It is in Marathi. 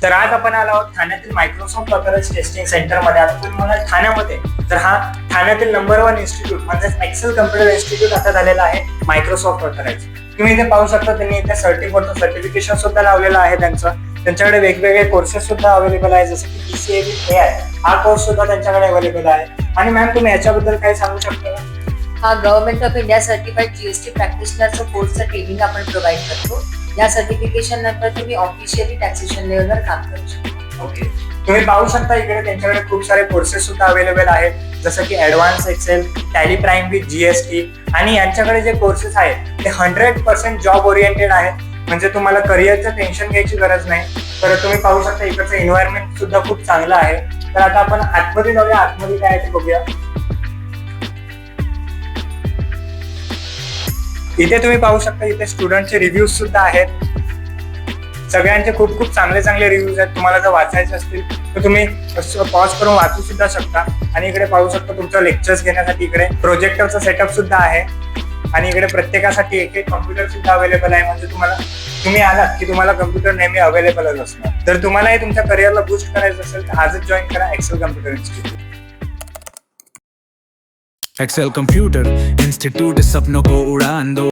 तर आज आपण आलो आहोत ठाण्यातील मायक्रोसॉफ्ट ऑथराइज्ड टेस्टिंग सेंटरमध्ये. आता तुम्ही म्हणाल ठाण्यामध्ये, तर हा ठाण्यातील नंबर 1 इन्स्टिट्यूट म्हणजेच एक्सेल कम्प्युटर इन्स्टिट्यूट आता झालेला आहे मायक्रोसॉफ्ट ऑथराइज्ड. तुम्ही इथे पाहू शकता, त्यांनी इथे सर्टिफिकेशन सुद्धा लावलेलं आहे त्यांच्याकडे वेगवेगळे कोर्सेस सुद्धा अवेलेबल आहे, जसं की PCAB AI हा कोर्स सुद्धा त्यांच्याकडे अवेलेबल आहे. आणि मॅम, तुम्ही याच्याबद्दल काय सांगू शकता का? हा government of India certified GST प्रॅक्टिशनरचा कोर्सचं ट्रेनिंग आपण प्रोव्हाइड करतो. या सर्टिफिकेशन नंतर तुम्ही ऑफिशियली टॅक्सेशन लेवलवर काम करू शकता. ओके, तुम्ही पाहू शकता इकडे त्यांच्याकडे खूप सारे कोर्सेस सुद्धा अवेलेबल आहेत, जसं की advance Excel, Tally Prime with GST. आणि यांच्याकडे जे कोर्सेस आहेत ते 100% जॉब ओरिएंटेड आहेत, म्हणजे तुम्हाला करिअरचं टेन्शन घ्यायची गरज नाही. तर तुम्ही पाहू शकता इकडचं एन्व्हायरमेंट सुद्धा खूप चांगलं आहे. तर आता आपण आतमध्ये जाऊया, आतमध्ये काय आहे ते बघूया. इथे तुम्ही पाहू शकता, इथे स्टुडंटचे रिव्ह्यूज सुद्धा आहेत. सगळ्यांचे खूप खूप चांगले रिव्ह्यूज आहेत. तुम्हाला जर वाचायचे असतील तर तुम्ही पॉज करून वाचू सुद्धा शकता. आणि इकडे पाहू शकता तुमचं लेक्चर्स घेण्यासाठी इकडे प्रोजेक्टरचा सेटअप सुद्धा आहे. आणि इकडे प्रत्येकासाठी एक कम्प्युटर सुद्धा अवेलेबल आहे, म्हणजे तुम्ही आलात की तुम्हाला कम्प्युटर नेहमी अवेलेबलच असणार. तर तुम्हालाही तुमच्या करिअरला बूस्ट करायचं असेल तर आजच जॉईन करा Excel computer institute. Excel computer institute सपनों को उड़ान दो.